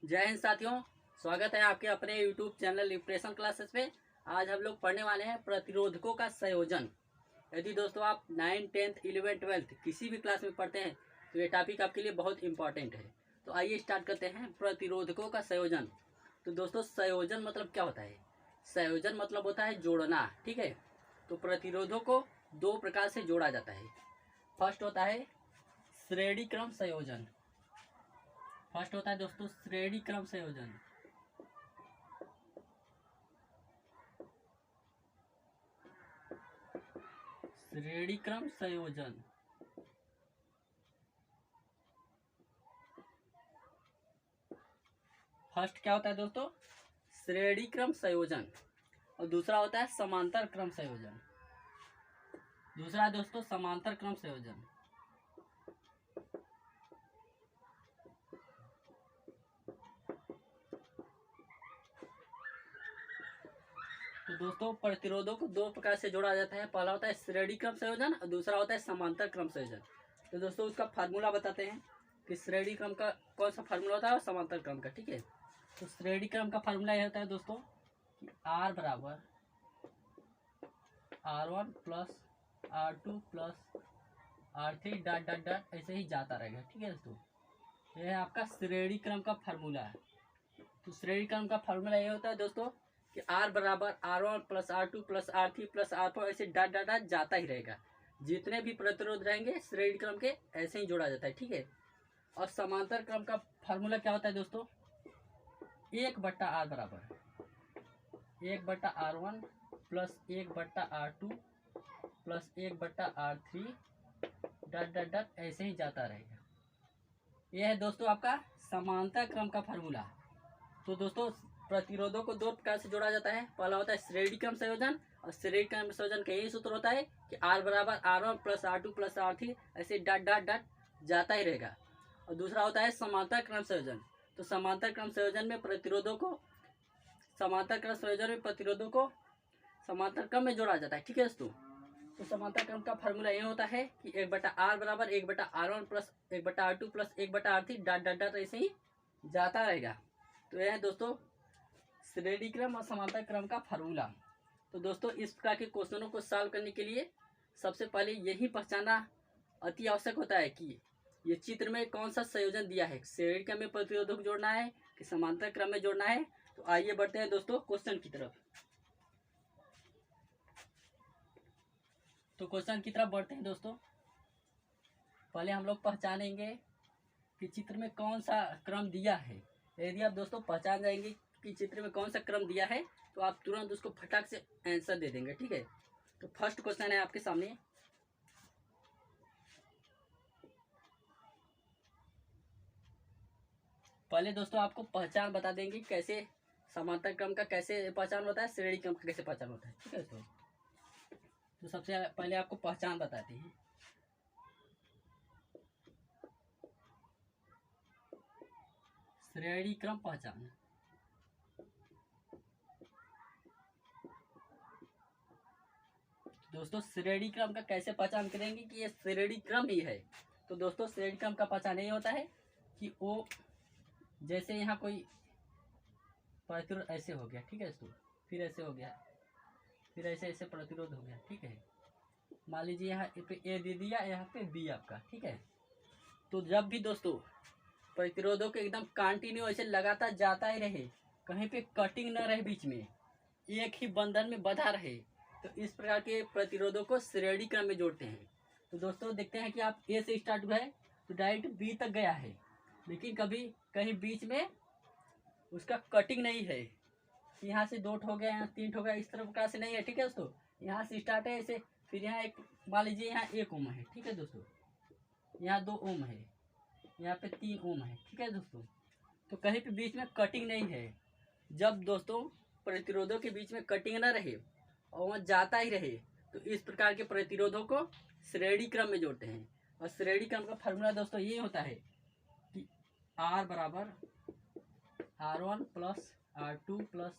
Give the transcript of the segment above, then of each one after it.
जय हिंद साथियों, स्वागत है आपके अपने YouTube चैनल लिबरेशन क्लासेस में। आज हम लोग पढ़ने वाले हैं प्रतिरोधकों का संयोजन। यदि दोस्तों आप 9, 10, 11, 12 किसी भी क्लास में पढ़ते हैं तो ये टॉपिक आपके लिए बहुत इंपॉर्टेंट है। तो आइए स्टार्ट करते हैं प्रतिरोधकों का संयोजन। तो दोस्तों संयोजन मतलब क्या होता है? संयोजन मतलब होता है जोड़ना, ठीक है। तो प्रतिरोधों को दो प्रकार से जोड़ा जाता है। फर्स्ट होता है श्रेणी क्रम संयोजन। फर्स्ट होता है दोस्तों श्रेणी क्रम संयोजन। श्रेणी क्रम संयोजन। फर्स्ट क्या होता है दोस्तों? श्रेणी क्रम संयोजन। और दूसरा होता है समांतर क्रम संयोजन। दूसरा है दोस्तों समांतर क्रम संयोजन। तो दोस्तों प्रतिरोधों को दो प्रकार से जोड़ा जाता है। पहला होता है श्रेणी क्रम संयोजन और दूसरा होता है समांतर क्रम संयोजन। तो दोस्तों उसका फार्मूला बताते हैं कि श्रेणी क्रम का कौन सा फार्मूला होता है और समांतर क्रम का, ठीक है। तो श्रेणी क्रम का फार्मूला यह होता है दोस्तों कि R बराबर R1 plus R2 plus R3 dot dot dot ऐसे ही जाता रहेगा, ठीक है दोस्तों। यह है आपका श्रेणी क्रम का फार्मूला है। तो श्रेणी क्रम का फार्मूला ये होता है दोस्तों कि R बराबर R1 plus R2 plus R3 plus R4 ऐसे डॉट डॉट डॉट जाता ही रहेगा। जितने भी प्रतिरोध रहेंगे श्रेणी क्रम के ऐसे ही जोड़ा जाता है, ठीक है। और समांतर क्रम का फार्मूला क्या होता है दोस्तों? 1/R बराबर 1/R1 plus 1/R2 plus 1/R3 dot dot dot ऐसे ही जाता रहेगा। यह है दोस्तों आपका समांतर क्रम का फार्मूला। तो दोस्तों प्रतिरोधों को दो प्रकार से जोड़ा जाता है। पहला होता है श्रेणी क्रम संयोजन और श्रेणी क्रम संयोजन का यही सूत्र होता है कि R बराबर R1 plus R2 plus R3 ऐसे डॉट डॉट डॉट जाता ही रहेगा। और दूसरा होता है समांतर क्रम संयोजन। तो समांतर क्रम संयोजन में प्रतिरोधों को समांतर क्रम संयोजन में प्रतिरोधों को समांतर क्रम में जोड़ा जाता है, ठीक है दोस्तों। तो समांतर क्रम का फार्मूला ये होता है कि 1/R बराबर 1/R1 plus 1/R2 plus 1/R3 dot dot dot ऐसे ही जाता रहेगा। तो यह है दोस्तों श्रेणी क्रम और समांतर क्रम का फार्मूला। तो दोस्तों इस प्रकार के क्वेश्चनों को सॉल्व करने के लिए सबसे पहले यही पहचानना अति आवश्यक होता है कि ये चित्र में कौन सा संयोजन दिया है। श्रेणी क्रम में प्रतिरोधक को जोड़ना है कि समांतर क्रम में जोड़ना है। तो आइए बढ़ते हैं दोस्तों क्वेश्चन की तरफ। तो क्वेश्चन की तरफ बढ़ते हैं दोस्तों। पहले हम लोग पहचानेंगे कि चित्र में कौन सा क्रम दिया है। यदि आप दोस्तों पहचान जाएंगे कि चित्र में कौन सा क्रम दिया है तो आप तुरंत उसको फटाक से आंसर दे देंगे, ठीक है। तो फर्स्ट क्वेश्चन है आपके सामने। पहले दोस्तों आपको पहचान बता देंगे कैसे समांतर क्रम का कैसे पहचान होता है, श्रेणी क्रम का कैसे पहचान होता है, ठीक है दोस्तों। तो सबसे पहले आपको पहचान बताते हैं। श्रेणी क्रम पहचान। दोस्तों श्रेणी क्रम का कैसे पहचान करेंगे कि ये श्रेणी क्रम ही है। तो दोस्तों श्रेणी क्रम का पहचान ये होता है कि वो जैसे यहाँ कोई प्रतिरोध ऐसे हो गया, ठीक है दोस्तों, फिर ऐसे हो गया, फिर ऐसे ऐसे प्रतिरोध हो गया, ठीक है। मान लीजिए यहाँ पे ए दे दिया, यहाँ पे बी आपका, ठीक है। तो जब भी दोस्तों प्रतिरोधों को एकदम कंटिन्यू ऐसे लगातार जाता ही रहे, कहीं पे कटिंग न रहे, बीच में एक ही बंधन में बंधा रहे, तो इस प्रकार के प्रतिरोधों को श्रेणी क्रम में जोड़ते हैं। तो दोस्तों देखते हैं कि आप ए से स्टार्ट हुआ है तो डायरेक्ट बी तक गया है, लेकिन कभी कहीं बीच में उसका कटिंग नहीं है। यहाँ से 2 हो गया, यहाँ 3 हो गया, इस तरह प्रकार से नहीं है, ठीक है दोस्तों। यहाँ से स्टार्ट है ऐसे, फिर यहाँ एक मान लीजिए यहाँ 1 ओम है, ठीक है दोस्तों, यहाँ 2 ओम है, यहाँ पे 3 ओम है, ठीक है दोस्तों। तो कहीं पे बीच में कटिंग नहीं है। जब दोस्तों प्रतिरोधों के बीच में कटिंग ना रहे और वह जाता ही रहे तो इस प्रकार के प्रतिरोधों को श्रेणी क्रम में जोड़ते हैं। और श्रेणी क्रम का फार्मूला दोस्तों ये होता है कि R बराबर R1 plus R2 plus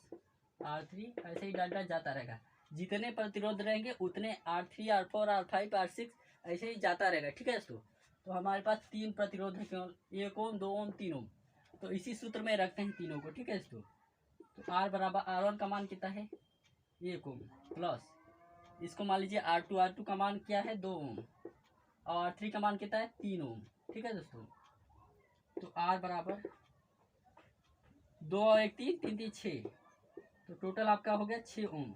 R3 ऐसे ही डाटा जाता रहेगा। जितने प्रतिरोध रहेंगे उतने R3 R4 R5 R6 ऐसे ही जाता रहेगा, ठीक है दोस्तों। तो हमारे पास 3 प्रतिरोध है, केवल 1 ओम 2 ओम 3 ओम। तो इसी सूत्र में रखते हैं तीनों को, ठीक है दोस्तों। तो आर बराबर R1 का मान कितना है 1 ओम, प्लस इसको मान लीजिए R2 का मान क्या है 2 ओम, और R3 का मान कितना है 3 ओम, ठीक है दोस्तों। तो R बराबर 2 और 1 3 3 3 6, तो टोटल आपका हो गया 6 ओम।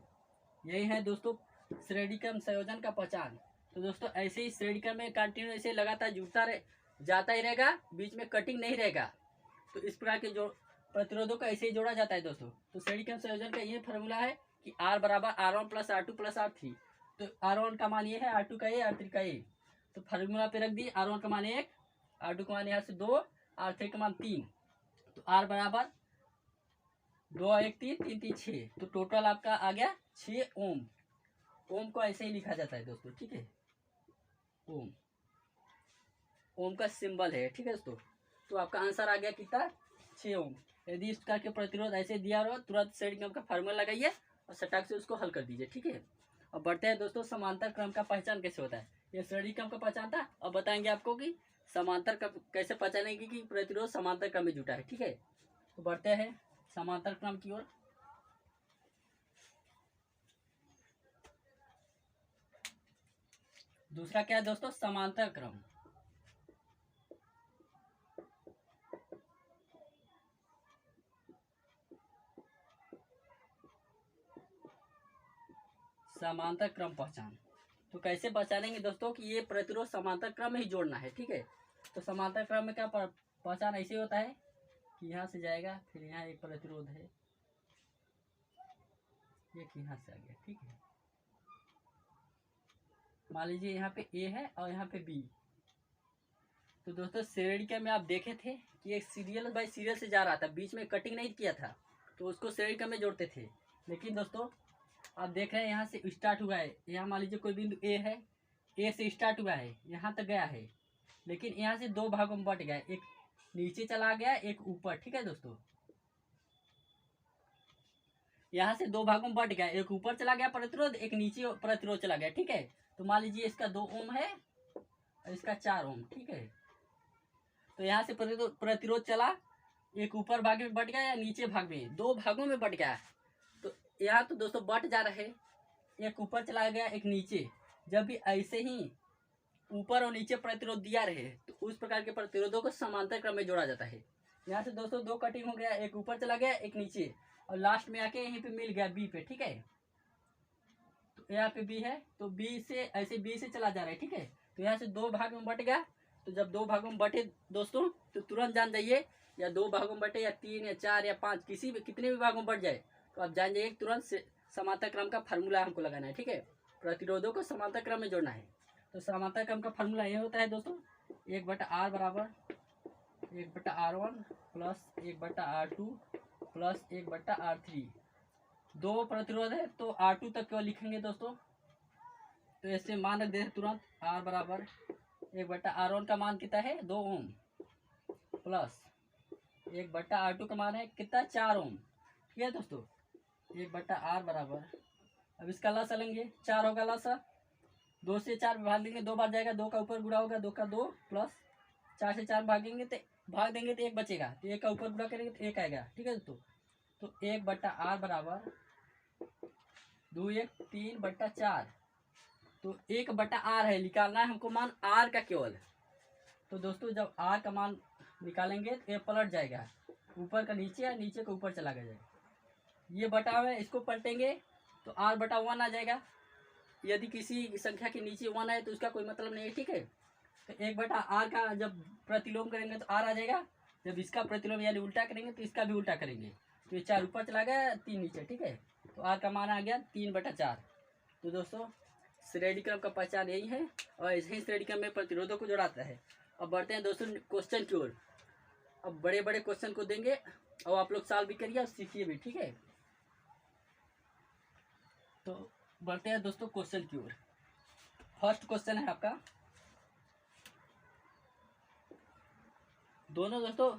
यही है दोस्तों श्रेणी क्रम संयोजन का पहचान। तो दोस्तों ऐसे ही श्रेणी क्रम में कंटिन्यू ऐसे लगातार जुड़ता जाता ही रहेगा, बीच में कटिंग नहीं रहेगा। तो इस प्रकार के जो प्रतिरोधों को ऐसे ही जोड़ा जाता है दोस्तों। तो श्रेणी क्रम संयोजन का ये फॉर्मूला है कि R बराबर R1 plus R2 plus R3। तो R1 का मान ये है, R2 का ये, R3 का ये। तो फार्मूला पे रख दी, R1 का मान 1, R2 का मान यहाँ से 2, R3 का मान 3। तो R बराबर 2 1 3 3 3 6, तो टोटल आपका आ गया 6 ओम। ओम को ऐसे ही लिखा जाता है दोस्तों, ठीक है। ओम, ओम का सिंबल है, ठीक है दोस्तों। तो आपका आंसर आ गया कितना 6 ओम। यदि इस प्रकार के प्रतिरोध ऐसे दिया हो तुरंत श्रेणी क्रम का फार्मूला लगाइए और सटाक से उसको हल कर दीजिए, ठीक है। अब बढ़ते हैं दोस्तों समांतर क्रम का पहचान कैसे होता है। ये श्रेणी क्रम का पहचान था, अब बताएंगे आपको कि समांतर क्रम कैसे पहचानेंगे कि प्रतिरोध समांतर क्रम में जुटा है, ठीक है। तो बढ़ते हैं समांतर क्रम की ओर। दूसरा क्या है दोस्तों समांतर क्रम। समांतर क्रम पहचान तो कैसे पहचानेंगे दोस्तों कि ये प्रतिरोध समांतर क्रम में ही जोड़ना है, ठीक है। तो समांतर क्रम में क्या पहचान ऐसे होता है कि यहाँ से जाएगा, फिर यहाँ एक प्रतिरोध है, एक यहाँ से आ गया, ठीक है। मान लीजिए यहाँ पे A है और यहाँ पे B। तो दोस्तों श्रेणी क्रम में आप देखे थे कि एक सीरियल बाय सीरियल से जा रहा था, बीच में कटिंग नहीं किया था, तो उसको श्रेणी क्रम में जोड़ते थे। लेकिन दोस्तों आप देख रहे हैं यहाँ से स्टार्ट हुआ है, यहाँ मान लीजिए कोई बिंदु A है, A से स्टार्ट हुआ है, यहाँ तक गया है, लेकिन यहाँ से दो भागों में बट गया, एक नीचे चला गया एक ऊपर, ठीक है दोस्तों। यहाँ से दो भागों में बट गया, एक ऊपर चला गया प्रतिरोध, एक नीचे प्रतिरोध चला गया, ठीक है। तो मान लीजिए इसका 2 ओम है और इसका 4 ओम, ठीक है। तो यहाँ से प्रतिरोध चला, एक ऊपर भाग में बट गया या नीचे भाग में, दो भागों में बट गया। तो यहाँ तो दोस्तों बट जा रहे, एक ऊपर चला गया एक नीचे। जब भी ऐसे ही ऊपर और नीचे प्रतिरोध दिया रहे तो उस प्रकार के प्रतिरोधों को समांतर क्रम में जोड़ा जाता है। यहाँ से दोस्तों दो कटिंग हो गया, एक ऊपर चला गया एक नीचे, और लास्ट में आके यहीं पे मिल गया बी पे, ठीक है। तो यहाँ पे बी है, तो बी से ऐसे बी से चला जा रहा है, ठीक है। तो यहाँ से दो भाग में बट गया, तो जब दो भागों में बटे दोस्तों तो तुरंत जान जाइए, या दो भागों में बटे या 3 या 4 या 5 किसी भी कितने भी भागों में बट जाए तो आप जान जाइए तुरंत से समांतर क्रम का फार्मूला हमको लगाना है, ठीक है। प्रतिरोधों को समांतर क्रम में जोड़ना है। तो समांतर क्रम का फार्मूला ये होता है दोस्तों 1/R बराबर 1/R1 plus 1/R2 plus 1/R3। दो प्रतिरोध है तो R2 तक केवल लिखेंगे दोस्तों। तो ऐसे मान रख दे तुरंत R बराबर 1/R1 का मान कितना है 2 ओम, प्लस 1/R2 का मान है कितना 4 ओम, ठीक है दोस्तों। 1/R बराबर, अब इसका लसा लेंगे, 4 होगा लसा, 2 से 4 भाग देंगे, 2 बार जाएगा, 2 का ऊपर गुणा होगा, 2 का 2 प्लस 4 से 4 भागेंगे तो भाग देंगे तो 1 बचेगा, तो 1 का ऊपर गुणा करेंगे तो 1 आएगा, ठीक है दोस्तों। तो 1/R बराबर 2 1 3/4। तो 1/R है, निकालना है हमको मान R का केवल। तो दोस्तों जब R का मान निकालेंगे तो ये पलट जाएगा, ऊपर का नीचे या नीचे का ऊपर चला जाएगा। ये बटा हुआ है, इसको पलटेंगे तो R/1 आ जाएगा। यदि किसी संख्या के नीचे 1 है तो उसका कोई मतलब नहीं है, ठीक है। तो 1/R का जब प्रतिलोम करेंगे तो R आ जाएगा, जब इसका प्रतिलोम यानी उल्टा करेंगे तो इसका भी उल्टा करेंगे, तो ये 4 ऊपर चला गया 3 नीचे, ठीक है। तो R का मान आ गया 3/4। तो दोस्तों श्रेणी क्रम का पहचान यही है, और ऐसे ही श्रेणी क्रम में प्रतिरोधों को जोड़ाता है। अब बढ़ते हैं दोस्तों क्वेश्चन की ओर। अब बड़े बड़े क्वेश्चन को देंगे और आप लोग सॉल्व भी करिए और सीखिए भी, ठीक है। तो बढ़ते हैं दोस्तों क्वेश्चन की ओर। फर्स्ट क्वेश्चन है आपका, दोनों दोस्तों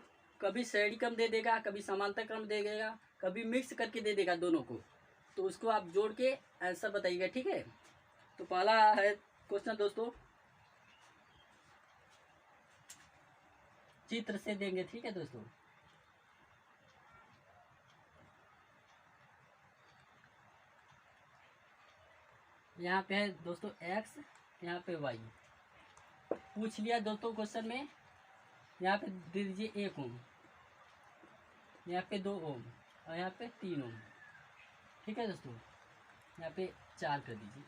कभी श्रेणी क्रम दे देगा, कभी समांतर क्रम दे देगा, कभी मिक्स करके दे देगा दोनों को, तो उसको आप जोड़ के आंसर बताइएगा, ठीक है। तो पहला है क्वेश्चन दोस्तों, चित्र से देंगे, ठीक है दोस्तों। यहाँ पे है दोस्तों एक्स, यहाँ पे वाई। पूछ लिया दोस्तों क्वेश्चन में, यहाँ पे दे दीजिए 1 ओम, यहाँ पे 2 ओम और यहाँ पे 3 ओम। ठीक है दोस्तों, यहाँ पे 4 कर दीजिए।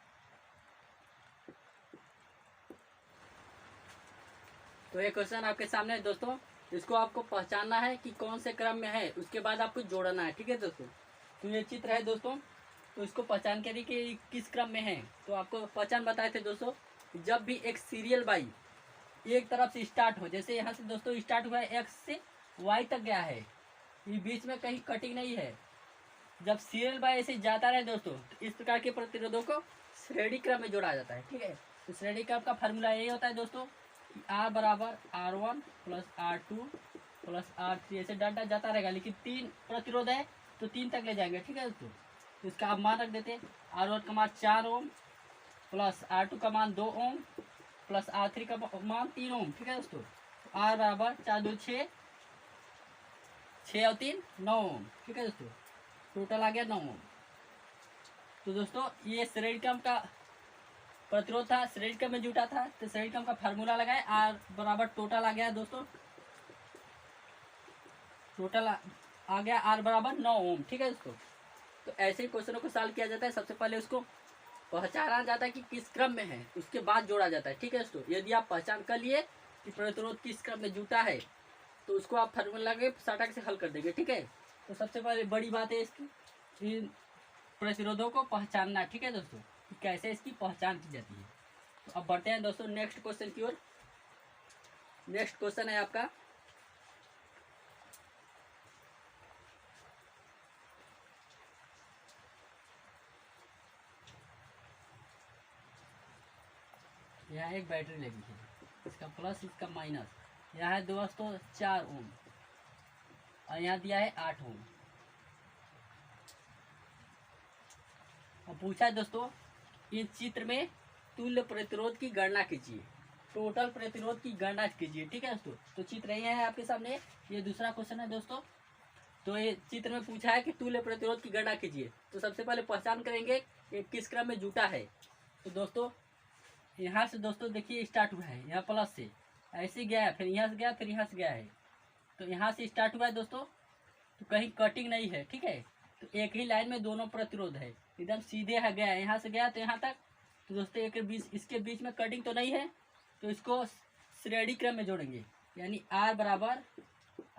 तो ये क्वेश्चन आपके सामने है दोस्तों, इसको आपको पहचानना है कि कौन से क्रम में है, उसके बाद आपको जोड़ना है। ठीक है दोस्तों, तो ये चित्र है दोस्तों, तो इसको पहचान करिए कि किस क्रम में है। तो आपको पहचान बताए थे दोस्तों, जब भी एक सीरियल बाई एक तरफ से स्टार्ट हो, जैसे यहाँ से दोस्तों स्टार्ट हुआ है एक्स से वाई तक गया है, ये बीच में कहीं कटिंग नहीं है। जब सीरियल बाई ऐसे जाता रहे दोस्तों, तो इस प्रकार के प्रतिरोधों को श्रेणी क्रम में जोड़ा जाता है। ठीक है, तो श्रेणी क्रम का फार्मूला यही होता है दोस्तों, आर बराबर R1 plus R2 plus R3, ऐसे डाटा जाता रहेगा, लेकिन 3 प्रतिरोध है तो 3 तक ले जाएंगे। ठीक है दोस्तों, तो इसका आप मान रख देते हैं, R1 का मान 4 ओम प्लस R2 का मान 2 ओम प्लस R3 का मान 3 ओम। ठीक है दोस्तों, R बराबर 4 2 6, 6 और 3 9 ओम। ठीक है दोस्तों, टोटल आ गया 9 ओम। तो दोस्तों ये श्रेणी क्रम का प्रतिरोध था, श्रेणी क्रम में जुटा था, तो श्रेणी क्रम का फार्मूला लगाए, आर बराबर टोटल आ गया दोस्तों, टोटल आ गया आर बराबर 9 ओम। ठीक है दोस्तों, तो ऐसे ही क्वेश्चनों को सॉल्व किया जाता है। सबसे पहले उसको पहचाना जाता है कि किस क्रम में है, उसके बाद जोड़ा जाता है। ठीक है दोस्तों, यदि आप पहचान कर लिए कि प्रतिरोध किस क्रम में जुटा है, तो उसको आप फार्मूला के सटाक से हल कर देंगे। ठीक है, तो सबसे पहले बड़ी बात है इसकी, इन प्रतिरोधों को पहचानना। ठीक है दोस्तों, कि कैसे इसकी पहचान की जाती है। तो अब बढ़ते हैं दोस्तों नेक्स्ट क्वेश्चन की ओर। नेक्स्ट क्वेश्चन है आपका, यहाँ एक बैटरी लगी है, इसका प्लस इसका माइनस, यहाँ है दोस्तों 4 ओम और यहाँ दिया है 8 ओम। और पूछा है दोस्तों, इस चित्र में तुल्य प्रतिरोध की गणना कीजिए, टोटल प्रतिरोध की गणना कीजिए। ठीक है दोस्तों, तो चित्र यही है आपके सामने, ये दूसरा क्वेश्चन है दोस्तों। तो ये चित्र में पूछा है कि तुल्य प्रतिरोध की गणना कीजिए, तो सबसे पहले पहचान करेंगे ये किस क्रम में जुटा है। तो दोस्तों यहाँ से दोस्तों देखिए स्टार्ट हुआ है, यहाँ प्लस से ऐसे गया है, फिर यहाँ से गया, फिर यहाँ से गया है, तो यहाँ से स्टार्ट हुआ है दोस्तों, तो कहीं कटिंग नहीं है। ठीक है, तो एक ही लाइन में दोनों प्रतिरोध है, एकदम सीधे है गया है, यहाँ से गया तो यहाँ तक। तो दोस्तों एक बीच, इसके बीच में कटिंग तो नहीं है, तो इसको श्रेणी क्रम में जोड़ेंगे, यानी R बराबर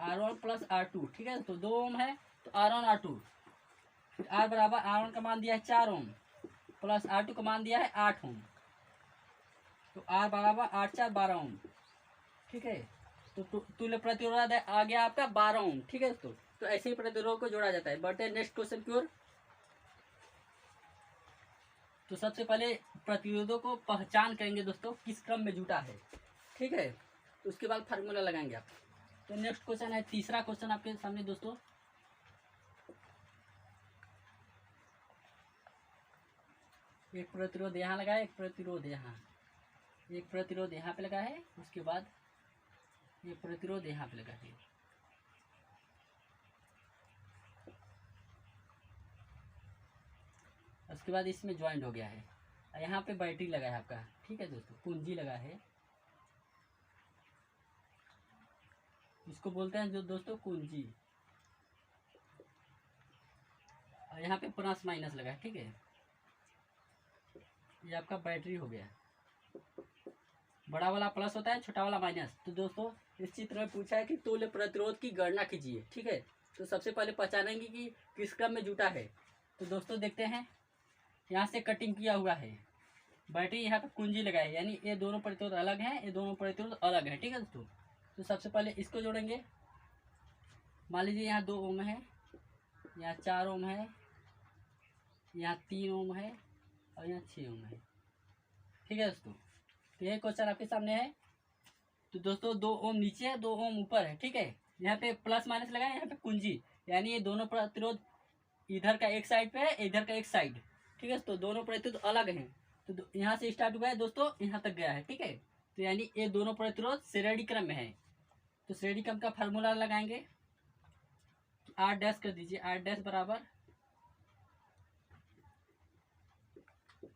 R1 प्लस R2। ठीक है, तो 2 ओम है तो R1 R2, फिर R बराबर R1 का मान दिया है 4 ओम प्लस R2 का मान दिया है 8 ओम, तो R बराबर 8 4 12 ओम। ठीक है, तो तुल्य प्रतिरोध आ गया आपका 12 ओम। ठीक है दोस्तों, तो ऐसे ही प्रतिरोध को जोड़ा जाता है। बढ़ते हैं नेक्स्ट क्वेश्चन की ओर। तो सबसे पहले प्रतिरोधों को पहचान करेंगे दोस्तों किस क्रम में जुटा है। ठीक है, तो उसके बाद फार्मूला लगाएंगे आप। तो नेक्स्ट क्वेश्चन है, तीसरा क्वेश्चन आपके सामने दोस्तों। एक प्रतिरोध यहाँ लगा है, एक प्रतिरोध यहाँ, एक प्रतिरोध यहाँ पे लगा है, उसके बाद ये प्रतिरोध यहाँ पे लगा है। उसके बाद इसमें ज्वाइंट हो गया है, यहाँ पे बैटरी लगा है आपका। ठीक है दोस्तों, पूंजी लगा है, इसको बोलते हैं जो दोस्तों कुंजी, और यहाँ पे प्लस माइनस लगा है। ठीक है, ये आपका बैटरी हो गया, बड़ा वाला प्लस होता है, छोटा वाला माइनस। तो दोस्तों इस चित्र में पूछा है कि तुल्य प्रतिरोध की गणना कीजिए। ठीक है, तो सबसे पहले पहचानेंगे कि किस क्रम में जुटा है। तो दोस्तों देखते हैं, यहाँ से कटिंग किया हुआ है, बैटरी यहाँ पे कुंजी लगा है, यानी ये दोनों प्रतिरोध अलग हैं, ये दोनों प्रतिरोध अलग है। ठीक है दोस्तों, तो सबसे पहले इसको जोड़ेंगे। मान लीजिए यहाँ 2 ओम है, यहाँ 4 ओम है, यहाँ 3 ओम है और यहाँ 6 ओम है। ठीक है दोस्तों, तो यही क्वेश्चन आपके सामने है। तो दोस्तों 2 ओम नीचे है, 2 ओम ऊपर है। ठीक है, यहाँ पे प्लस माइनस लगा है, यहाँ पे कुंजी, यानी ये दोनों प्रतिरोध इधर का एक साइड पे है, इधर का एक साइड। ठीक है, तो दोनों प्रतिरोध अलग हैं। तो यहाँ से स्टार्ट हुआ है दोस्तों, यहाँ तक गया है। ठीक है, तो यानी ये दोनों प्रतिरोध श्रेणी क्रम में है। तो श्रेणी क्रम का फार्मूला लगाएंगे, R डैश कर दीजिए, R डैश बराबर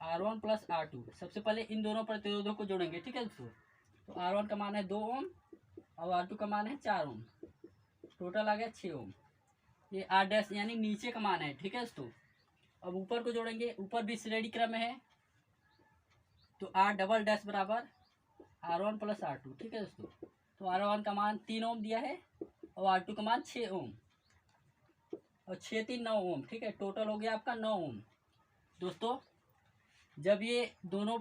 R1 प्लस R2, सबसे पहले इन दोनों प्रतिरोधों को जोड़ेंगे, ठीक है दोस्तों। तो R1 का मान है 2 ओम और R2 का मान है 4 ओम, टोटल आ गया 6 ओम। ये R डैश यानी नीचे का मान है, ठीक है दोस्तों। अब ऊपर को जोड़ेंगे, ऊपर भी श्रेणी क्रम में है, तो R डबल डैश बराबर R1 प्लस R2, ठीक है दोस्तों। तो R1 का मान 3 ओम दिया है और R2 का मान 6 ओम, और 6 3 9 ओम, ठीक है। टोटल हो गया आपका 9 ओम। दोस्तों जब ये दोनों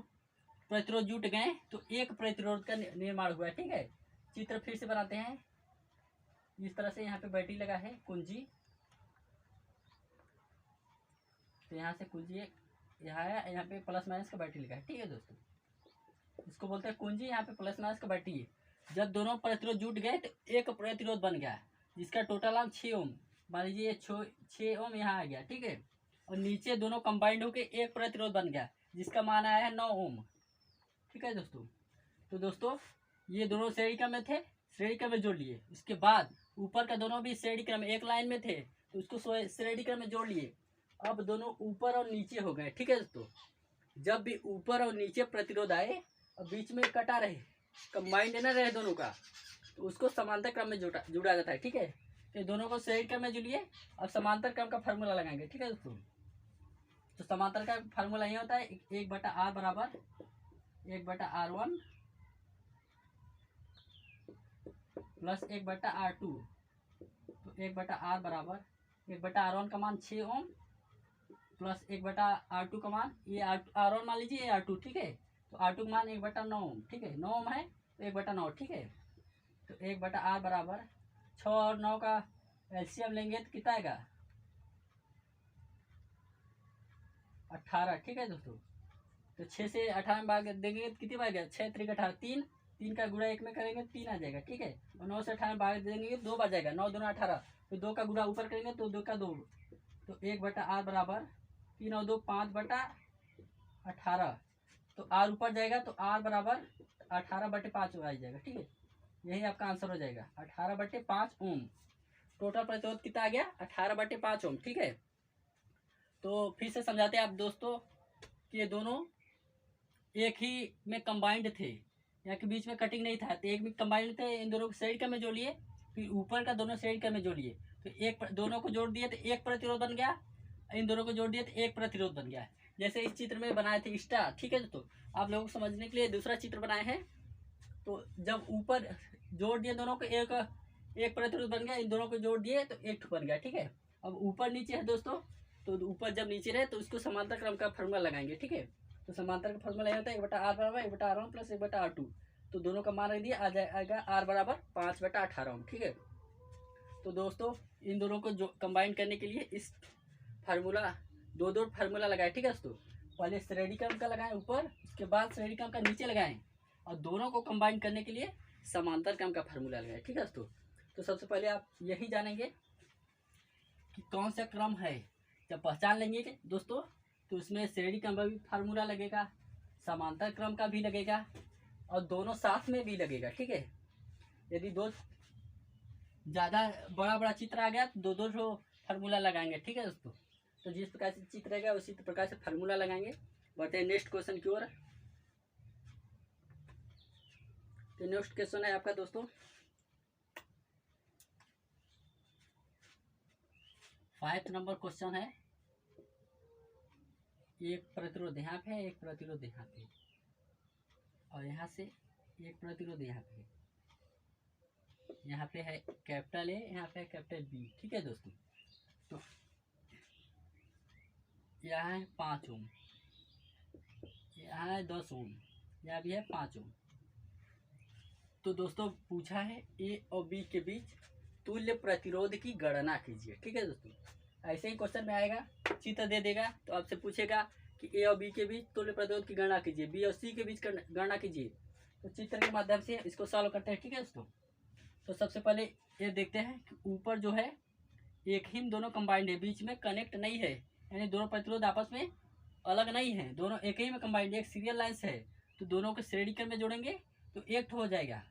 प्रतिरोध जुट गए तो एक प्रतिरोध का निर्माण हुआ है, ठीक है। चित्र फिर से बनाते हैं। इस तरह से यहाँ पे बैटरी लगा है कुंजी, तो यहाँ से कुंजी यहाँ है, यहाँ पे प्लस माइनस का बैटरी लगा है, ठीक है दोस्तों। इसको बोलते हैं कुंजी, यहाँ पे प्लस माइनस का बैटरी है। जब दोनों प्रतिरोध जुट गए तो एक प्रतिरोध बन गया जिसका टोटल आम 6 ओम, मान लीजिए 6 ओम यहाँ आ गया, ठीक है। और नीचे दोनों कंबाइंड होकर एक प्रतिरोध बन गया जिसका मान आया है 9 ओम, ठीक है दोस्तों। तो दोस्तों ये दोनों श्रेणी क्रम में थे, श्रेणी क्रम में जोड़ लिए। उसके बाद ऊपर का दोनों भी श्रेणी क्रम में एक लाइन में थे तो उसको श्रेणी क्रम में जोड़ लिए। अब दोनों ऊपर और नीचे हो गए, ठीक है दोस्तों। जब भी ऊपर और नीचे प्रतिरोध आए और बीच में कटा रहे, कंबाइंड न रहे दोनों का, तो उसको समांतर क्रम में जुड़ा जाता है, ठीक है। तो दोनों को श्रेणी क्रम में जुड़िए। अब समांतर क्रम का फार्मूला लगाएंगे, ठीक है दोस्तों। तो समांतर का फार्मूला ये होता है 1/r बराबर 1/r1 प्लस 1/r2। तो 1/r बराबर 1/r1 का मान 6 ओम प्लस 1/r2 का मान, ये R1 मान लीजिए, ये R2, ठीक है। तो R2 का मान 1/9 ओम, ठीक है। 9 ओम है तो 1/9, ठीक है। तो 1/r बराबर 6 और 9 का एलसीएम लेंगे तो कितना आएगा 18, ठीक है दोस्तों। तो 6 से 18 में भाग देंगे तो कितनी बार गया 6 3 18, 3 का गुणा 1 में करेंगे 3 आ जाएगा, ठीक है। और 9 से 18 में भाग देंगे 2 बार जाएगा, 9 दूना 18, तो 2 का गुणा ऊपर करेंगे तो 2 का 2। तो 1/r बराबर 3 और 2 5/18। तो r ऊपर जाएगा तो r बराबर 18/5 आ जाएगा, ठीक है। यही आपका आंसर हो जाएगा 18/5 ओम। टोटल प्रतिरोध कितना आ गया 18/5 ओम, ठीक है। तो फिर से समझाते हैं आप दोस्तों कि ये दोनों एक ही में कंबाइंड थे, यहाँ के बीच में कटिंग नहीं था, तो एक में कंबाइंड थे। इन दोनों को श्रेणी क्रम में जोड़िए, फिर ऊपर का दोनों श्रेणी क्रम में जोड़िए, तो एक दोनों को जोड़ दिए तो एक प्रतिरोध बन गया, इन दोनों को जोड़ दिए तो एक प्रतिरोध बन गया। जैसे इस चित्र में बनाए थे स्टार, ठीक है दोस्तों। आप लोगों को समझने के लिए दूसरा चित्र बनाए हैं। तो जब ऊपर जोड़ दिए दोनों को, एक प्रतिरोध बन गया, इन दोनों को जोड़ दिए तो एक बन गया, ठीक है। अब ऊपर नीचे है दोस्तों, तो ऊपर जब नीचे रहे तो उसको समांतर क्रम का फार्मूला लगाएंगे, ठीक है। तो समांतर का फार्मूला ये होता है 1/r बराबर 1/r1 प्लस 1/r2। तो दोनों का मान रख दिया, आ जाएगा r बराबर 5/18, ठीक है। तो दोस्तों इन दोनों को जो कंबाइन करने के लिए इस फार्मूला दो फार्मूला लगाए, ठीक है दोस्तों। पहले श्रेणी क्रम का लगाएं ऊपर, उसके बाद श्रेणी क्रम का नीचे लगाएं, और दोनों को कंबाइन करने के लिए समांतर क्रम का फार्मूला लगाएं, ठीक है दोस्तों। तो सबसे पहले आप यही जानेंगे कि कौन सा क्रम है। जब पहचान लेंगे दोस्तों तो उसमें श्रेणी क्रम का भी फार्मूला लगेगा, समांतर क्रम का भी लगेगा, और दोनों साथ में भी लगेगा, ठीक है। यदि दो ज़्यादा बड़ा चित्र आ गया तो दो फार्मूला लगाएंगे, ठीक है दोस्तों। तो जिस प्रकार से चित्र रहेगा उसी प्रकार से फार्मूला लगाएंगे। बढ़ते हैं नेक्स्ट क्वेश्चन की ओर। तो नेक्स्ट क्वेश्चन है आपका दोस्तों 5 नंबर क्वेश्चन है। एक प्रतिरोध यहाँ पे है, एक प्रतिरोध यहाँ पे, और यहाँ से एक प्रतिरोध यहाँ पे, यहाँ पे है कैपिटल ए, यहाँ पे है कैपिटल बी, ठीक है दोस्तों। तो यहाँ है 5 ओम, यहाँ है 10 ओम, यहाँ भी है 5 ओम। तो दोस्तों पूछा है ए और बी के बीच तुल्य प्रतिरोध की गणना कीजिए, ठीक है दोस्तों। ऐसे ही क्वेश्चन में आएगा, चित्र दे देगा तो आपसे पूछेगा कि ए और बी के बीच तुल्य प्रतिरोध की गणना कीजिए, बी और सी के बीच गणना कीजिए। तो चित्र के माध्यम से इसको सॉल्व करते हैं, ठीक है दोस्तों। तो सबसे पहले ये देखते हैं कि ऊपर जो है एक ही दोनों कंबाइंड है, बीच में कनेक्ट नहीं है, यानी दोनों प्रतिरोध आपस में अलग नहीं है, दोनों एक ही में कंबाइंड, एक सीरियल लाइन से है। तो दोनों को श्रेणी क्रम में जोड़ेंगे तो एक हो जाएगा।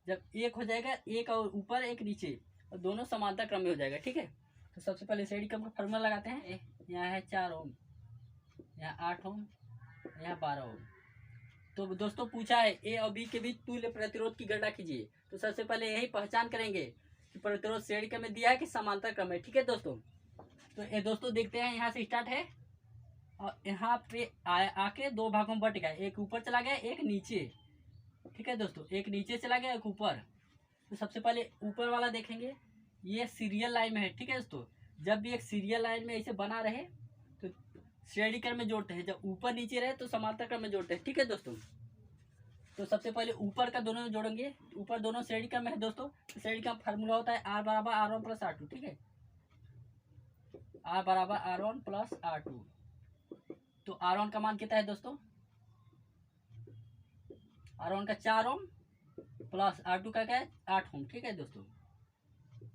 जब एक हो जाएगा, एक और ऊपर एक नीचे, और दोनों समांतर क्रम में हो जाएगा, ठीक है। तो सबसे पहले श्रेणी क्रम का फार्मूला लगाते हैं। यहाँ है 4 ओम, यहाँ 8 ओम, यहाँ 12 ओम। तो दोस्तों पूछा है ए और बी के बीच तुल्य प्रतिरोध की गणना कीजिए। तो सबसे पहले यही पहचान करेंगे कि प्रतिरोध श्रेणी क्रम में दिया है कि समांतर क्रम है। ठीक है दोस्तों, तो ये दोस्तों देखते हैं, यहाँ से स्टार्ट है और यहाँ पे आके दो भागों में बट गया, एक ऊपर चला गया एक नीचे। ठीक है दोस्तों, एक नीचे चला गया एक ऊपर। तो सबसे पहले ऊपर वाला देखेंगे, ये सीरियल लाइन में है। ठीक है दोस्तों, जब भी एक सीरियल लाइन में ऐसे बना रहे तो श्रेणी क्रम में जोड़ते हैं, जब ऊपर नीचे रहे तो समांतर क्रम में जोड़ते हैं। ठीक है दोस्तों, तो सबसे पहले ऊपर का दोनों में जोड़ेंगे। ऊपर दोनों श्रेणी क्रम में है दोस्तों, तो श्रेणी का फार्मूला होता है R बराबर R1 प्लस R2। ठीक है, R बराबर R1 प्लस R2। तो R1 का मान कितना है दोस्तों, R1 का 4 ओम प्लस R2 का क्या है 8 ओम। ठीक है दोस्तों,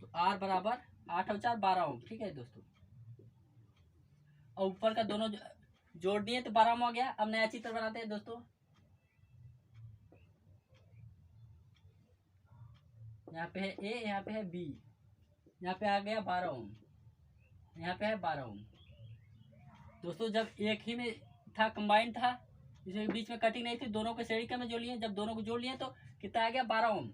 तो R बराबर 8 और 4 12 ओम। ठीक है दोस्तों, और ऊपर का दोनों जोड़ दिए तो 12 ओम हो गया। अब नया चित्र बनाते हैं दोस्तों, यहाँ पे है ए, यहाँ पे है बी, यहाँ पे आ गया 12 ओम, यहाँ पे है 12 ओम। दोस्तों जब एक ही में था, कंबाइंड था, इसमें बीच में कटिंग नहीं थी, दोनों को श्रेणी क्रम में जोड़ लिए। जब दोनों को जोड़ लिए तो कितना आ गया 12 ओम,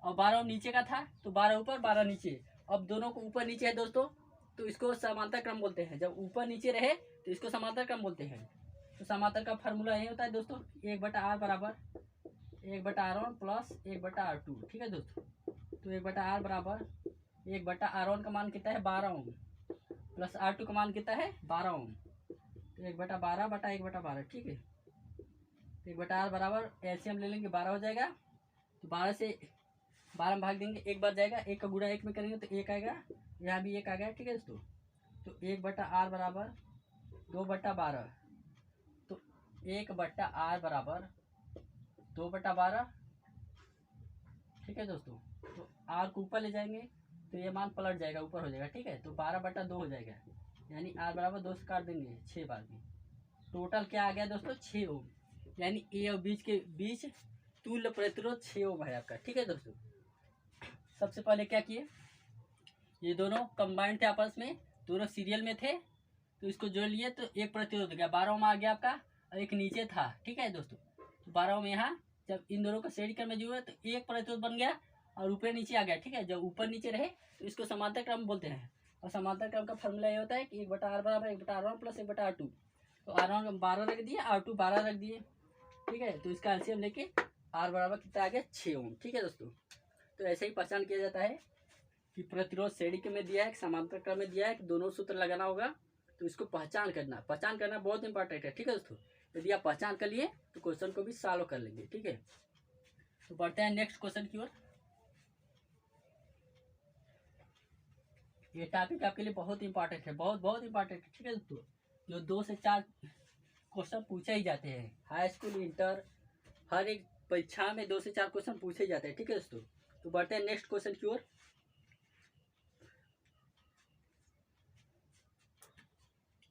और 12 ओम नीचे का था तो 12 ऊपर 12 नीचे। अब दोनों को ऊपर नीचे है दोस्तों, तो इसको समांतर क्रम बोलते हैं। जब ऊपर नीचे रहे तो इसको समांतर क्रम बोलते हैं। तो समांतर का फार्मूला यही होता है दोस्तों, 1/r बराबर 1/r1 प्लस 1/r2। ठीक है दोस्तों, तो 1/r बराबर 1/r1 का मान कितना है 12 ओम, प्लस R2 का मान कितना है 12 ओम, तो 1/12 बटा 1/12। ठीक है, 1/r बराबर एलसीएम ले लेंगे 12 हो जाएगा। तो 12 से 12 में भाग देंगे, एक बार जाएगा, एक का गुणा एक में करेंगे तो एक आएगा, यहाँ भी एक आ गया। ठीक है दोस्तों, तो 1/r बराबर 2/12, तो 1/r बराबर 2/12। ठीक है दोस्तों, तो r को ऊपर ले जाएंगे तो ये मान पलट जाएगा, ऊपर हो जाएगा। ठीक है, तो 12/2 हो जाएगा, यानी r बराबर 2 से काट देंगे 6 बार में। टोटल क्या आ गया दोस्तों 6 ओम, यानी ए और बीच के बीच तुल्य प्रतिरोध 6 ओम है आपका। ठीक है दोस्तों, सबसे पहले क्या किए, ये दोनों कंबाइंड थे आपस में, दोनों सीरियल में थे, तो इसको जोड़ लिए तो एक प्रतिरोध हो गया, 12 ओम आ गया आपका, और एक नीचे था। ठीक है दोस्तों, तो 12 ओम यहाँ जब इन दोनों का श्रेणी क्रम में जुड़ा तो एक प्रतिरोध बन गया और ऊपर नीचे आ गया। ठीक है, जब ऊपर नीचे रहे तो इसको समांतर क्रम बोलते हैं, और समांतर क्रम का फॉर्मूला ये होता है कि 1/r बराबर 1/r1 प्लस 1/r2। तो R1 12 रख दिए, R2 12 रख दिए। ठीक है, तो इसका एलसीएम लेके R बराबर कितना आ गया 6 ओम। ठीक है दोस्तों, तो ऐसे ही पहचान किया जाता है कि प्रतिरोध श्रेणी क्रम में दिया है, समांतर क्रम में दिया है, कि दोनों सूत्र लगाना होगा। तो इसको पहचान करना बहुत इंपॉर्टेंट है। ठीक है दोस्तों, यदि आप पहचान कर लिए तो क्वेश्चन को भी सॉल्व कर लेंगे। ठीक है, तो बढ़ते हैं नेक्स्ट क्वेश्चन की ओर। ये टॉपिक आपके लिए बहुत इंपॉर्टेंट है, बहुत इंपॉर्टेंट है। ठीक है दोस्तों, जो 2 से 4 क्वेश्चन पूछे ही जाते हैं, हाई स्कूल इंटर हर एक परीक्षा में 2 से 4 क्वेश्चन पूछे जाते हैं। ठीक है दोस्तों, तो बढ़ते हैं नेक्स्ट क्वेश्चन की ओर।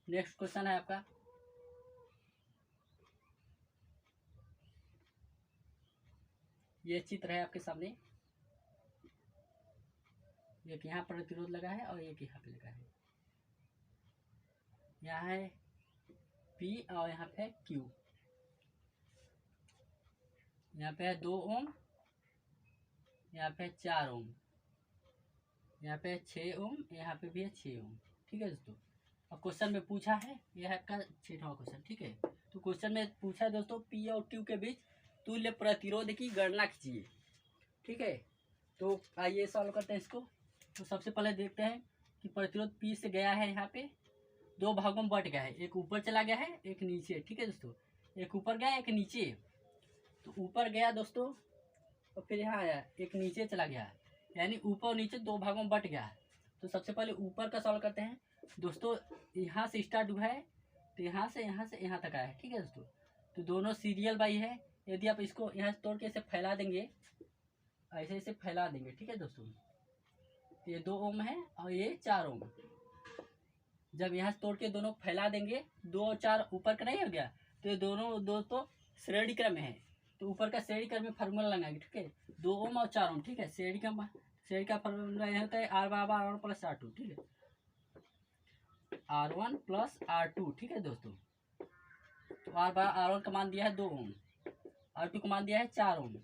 नेक्स्ट क्वेश्चन है आपका, ये चित्र है आपके सामने, एक यहाँ प्रतिरोध लगा है और एक यहाँ पे लगा है। यहाँ है P और यहाँ पे है Q, यहाँ पे है 2 ओम, यहाँ पे 4 ओम, यहाँ पे 6 ओम, यहाँ पे भी है 6 ओम। ठीक है दोस्तों, अब क्वेश्चन में पूछा है, यह है आपका 6वां क्वेश्चन। ठीक है, तो क्वेश्चन में पूछा है दोस्तों P और Q के बीच तुल्य प्रतिरोध की गणना कीजिए। ठीक है, तो आइए सॉल्व करते हैं इसको। तो सबसे पहले देखते हैं कि प्रतिरोध P से गया है, यहाँ पे 2 भागों में बट गया है, एक ऊपर चला गया है एक नीचे। ठीक है दोस्तों, एक ऊपर गया एक नीचे, तो ऊपर गया दोस्तों और फिर यहाँ आया, एक नीचे चला गया, यानी ऊपर और नीचे 2 भागों में बट गया। तो सबसे पहले ऊपर का सॉल्व करते हैं दोस्तों, यहाँ से स्टार्ट हुआ है तो यहाँ से यहाँ तक आया है। ठीक है दोस्तों, तो दोनों सीरियल बाई है, यदि आप इसको यहाँ तोड़ के ऐसे फैला देंगे, ऐसे ऐसे फैला देंगे। ठीक है दोस्तों, तो ये 2 ओम है और ये 4 ओम। जब यहाँ से तोड़ के दोनों फैला देंगे, 2 और 4 ऊपर का नहीं हो गया, तो ये दोनों दोस्तों श्रेणी क्रम में है, तो ऊपर का श्रेणी क्रम में फार्मूला लगाएंगे। ठीक है, 2 ओम और 4 ओम। ठीक है, श्रेणी का फार्मूला यह होता है R बराबर R1 प्लस R2। ठीक है, R1 प्लस R2। ठीक है दोस्तों, तो आर बार R1 का मान दिया है 2 ओम, R2 का मान दिया है 4 ओम,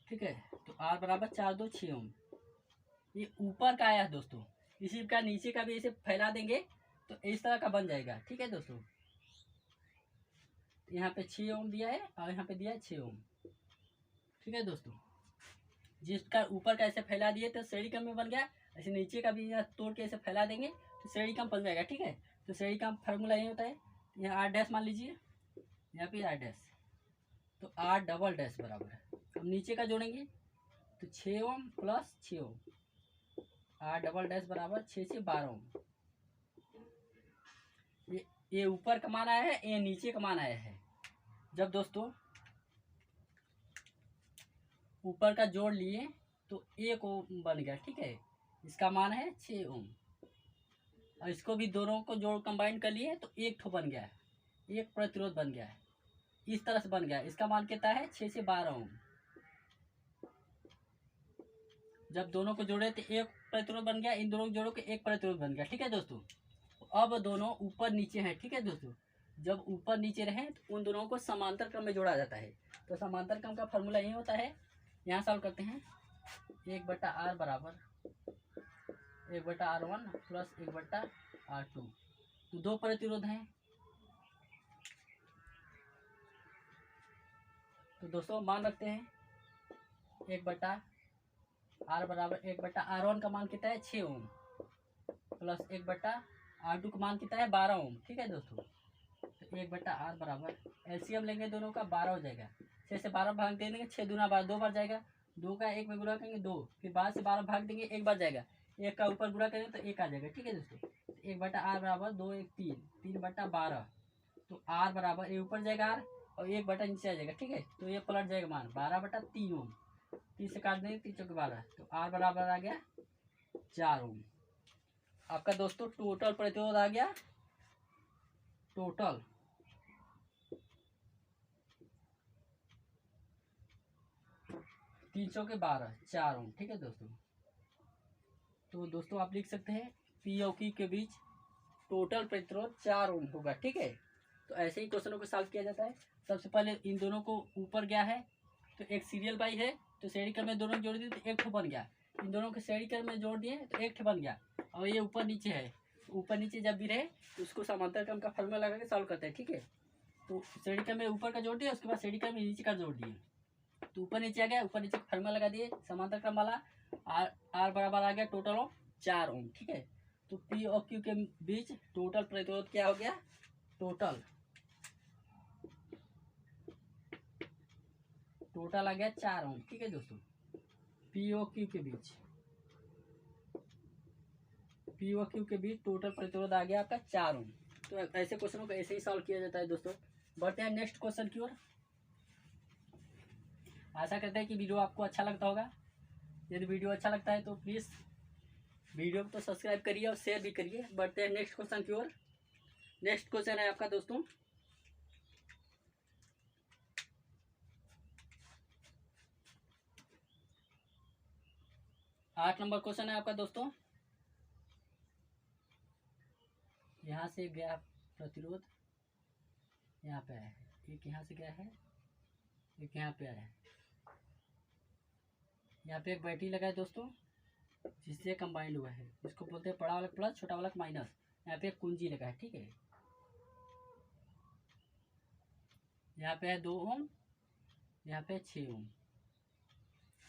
ठीक है। तो R बराबर 4 2 6 ओम। ये ऊपर का आया है दोस्तों, इसी का नीचे का भी इसे फैला देंगे तो इस तरह का बन जाएगा, ठीक है दोस्तों। यहाँ पे 6 ओम दिया है और यहाँ पे दिया है 6 ओम, ठीक है दोस्तों। जिसका ऊपर का ऐसे फैला दिए तो श्रेणी क्रम में बन गया, ऐसे नीचे का भी यहाँ तोड़ के ऐसे फैला देंगे तो श्रेणी क्रम बन जाएगा, ठीक है। तो श्रेणी क्रम फार्मूला ये होता है, यहाँ R डैश मान लीजिए, यहाँ पे R डैश, तो R डबल डैश बराबर है। अब नीचे का जोड़ेंगे तो 6 ओम प्लस 6 ओम, R डबल डैश बराबर 6 से 12 ओम। ये ऊपर का मान आया है, ये नीचे का मान आया है। जब दोस्तों ऊपर का जोड़ लिए तो 1 ओम बन गया, ठीक है। इसका मान है 6 ओम, और इसको भी दोनों को जोड़ कंबाइन कर लिए तो 1 ठो बन गया है, 1 प्रतिरोध बन गया है। इस तरह से बन गया, इसका मान कितना है 6 से 12 ओम। जब दोनों को जोड़े तो 1 प्रतिरोध बन गया, इन दोनों को जोड़ो के 1 प्रतिरोध बन गया, ठीक है दोस्तों। अब दोनों ऊपर नीचे हैं, ठीक है दोस्तों। जब ऊपर नीचे रहे तो उन दोनों को समांतर क्रम में जोड़ा जाता है। तो समांतर क्रम का फॉर्मूला यही होता है, यहाँ सॉल्व करते हैं। 1/R बराबर 1/R1 प्लस 1/R2। तो 2 प्रतिरोध हैं, तो दोस्तों मान रखते हैं 1/R बराबर 1/R1 का मान कितना है 6 ओम प्लस 1/R2 का मान कितना है 12 ओम, ठीक है दोस्तों। तो 1/R बराबर एलसीएम लेंगे दोनों का 12 हो जाएगा, 6 से 12 भाग दे देंगे, 6 दूना 12, 2 बार जाएगा, 2 का 1 में गुणा करेंगे 2, फिर 12 से 12 भाग देंगे, 1 बार जाएगा, 1 का ऊपर गुणा करेंगे तो 1 आ जाएगा, ठीक है दोस्तों। 1/R बराबर 2 1 3 3/12। तो R बराबर ये ऊपर जाएगा R और 1 बटा नीचे आ जाएगा, ठीक है। तो ये पलट जाएगा मान 12/3 ओम, 3 से काट देंगे 3 चौके 12, तो R बराबर आ गया 4 ओम। आपका दोस्तों टोटल प्रतिरोध आ गया, टोटल 3 चौके 12 4 ओम, ठीक है दोस्तों। तो दोस्तों आप लिख सकते हैं पी और क्यू के बीच टोटल प्रतिरोध 4 ओम होगा, ठीक है। तो ऐसे ही क्वेश्चनों को सॉल्व किया जाता है। सबसे पहले इन दोनों को ऊपर गया है तो एक सीरियल बाई है, तो श्रेणी क्रम में दोनों जोड़ दिए तो 1 ठो बन गया। इन दोनों को श्रेणी क्रम में जोड़ दिए तो 1 ठो बन गया। और ये ऊपर नीचे है, ऊपर नीचे जब भी रहे तो उसको समांतर क्रम का फॉर्मूला लगा के सॉल्व करते हैं, ठीक है। तो श्रेणी क्रम में ऊपर का जोड़ दिया, उसके बाद श्रेणी क्रम में नीचे का जोड़ दिए, तो ऊपर नीचे आ गया, ऊपर नीचे फॉर्मूला लगा दिए समांतर क्रम वाला। R बराबर आ गया टोटल ओम 4 ओम, ठीक है। तो पी और क्यू के बीच टोटल प्रतिरोध क्या हो गया, टोटल आ गया 4 ओम, ठीक है दोस्तों। पी और क्यू के बीच टोटल प्रतिरोध आ गया आपका 4 ओम। तो ऐसे क्वेश्चनों को ऐसे ही सॉल्व किया जाता है दोस्तों। बढ़ते हैं नेक्स्ट क्वेश्चन की ओर। आशा करते हैं कि वीडियो आपको अच्छा लगता होगा। यदि वीडियो अच्छा लगता है तो प्लीज़ वीडियो को तो सब्सक्राइब करिए और शेयर भी करिए। बढ़ते हैं नेक्स्ट क्वेश्चन की ओर। नेक्स्ट क्वेश्चन है आपका दोस्तों 8 नंबर क्वेश्चन है आपका दोस्तों। यहाँ से गया प्रतिरोध, यहाँ पे आया है, एक यहाँ से गया है, एक यहाँ पे आया है। यहाँ पे एक बैटरी लगा है दोस्तों, जिससे कंबाइंड हुआ है, इसको बोलते हैं बड़ा वाला प्लस छोटा वाला माइनस। यहाँ पे एक कुंजी लगा है, ठीक है। यहाँ पे है 2 ओम, यहाँ पे 6 ओम।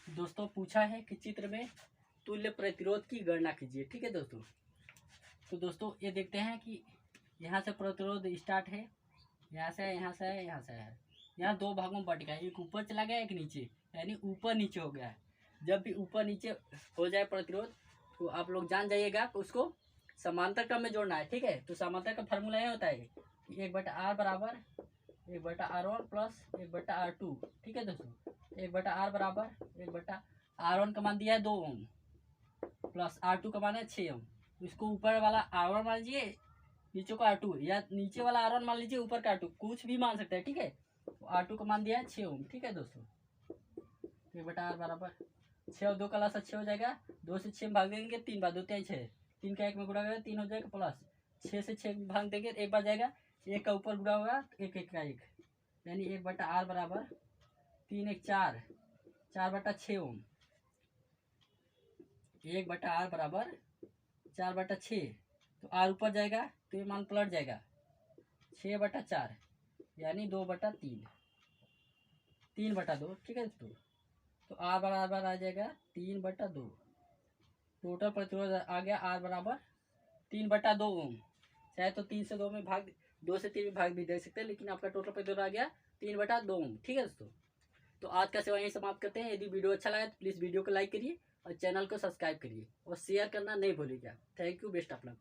दोस्तों पूछा है कि चित्र में तुल्य प्रतिरोध की गणना कीजिए, ठीक है दोस्तों। तो दोस्तों ये देखते हैं कि यहाँ से प्रतिरोध स्टार्ट है, यहाँ से है, यहाँ से है, यहाँ से है। यहाँ 2 भागों में बट गया, एक ऊपर चला गया, एक नीचे, यानी ऊपर नीचे हो गया है। जब भी ऊपर नीचे हो जाए प्रतिरोध तो आप लोग जान जाइएगा कि उसको समांतर क्रम में जोड़ना है, ठीक है। तो समांतर का फार्मूला ये होता है कि 1/R बराबर 1/R1 प्लस 1/R2, ठीक है दोस्तों। 1/R बराबर 1/R1 का मान दिया है 2 ओम प्लस R2 का मान है 6 ओम। इसको ऊपर वाला R1 मान लीजिए, नीचे को R2, या नीचे वाला R1 मान लीजिए, ऊपर का R2, कुछ भी मान सकते हैं, ठीक है। तो R2 का मान दिया है 6 ओम, ठीक है दोस्तों। 1/R बराबर 6 और 2 का लासा 6 हो जाएगा, 2 से 6 भाग देंगे, 3 बार 2 3 6, 3 का 1 में गुणा करेंगे 3 हो जाएगा, प्लस 6 से 6 भाग देंगे, 1 बार जाएगा, एक का ऊपर गुणा होगा तो एक एक का एक, यानी 1/R बराबर 3 1 4, 4/6 ओम। 1/R बराबर 4/6, तो R ऊपर जाएगा तो ये मान पलट जाएगा 6/4, यानी 2/3, 3/2। ठीक है दोस्तों, तो R बराबर आ जाएगा 3/2। टोटल प्रतिरोध आ गया R बराबर 3/2 ओम। चाहे तो 3 से 2 में भाग, 2 से 3 में भाग भी दे सकते हैं, लेकिन आपका टोटल प्रतिरोध आ गया 3/2 ओम। ठीक है दोस्तों, तो आज का सेवा यहीं समाप्त करते हैं। यदि वीडियो अच्छा लगा तो प्लीज़ वीडियो को लाइक करिए और चैनल को सब्सक्राइब करिए और शेयर करना नहीं भूलिएगा। Thank you, best of luck.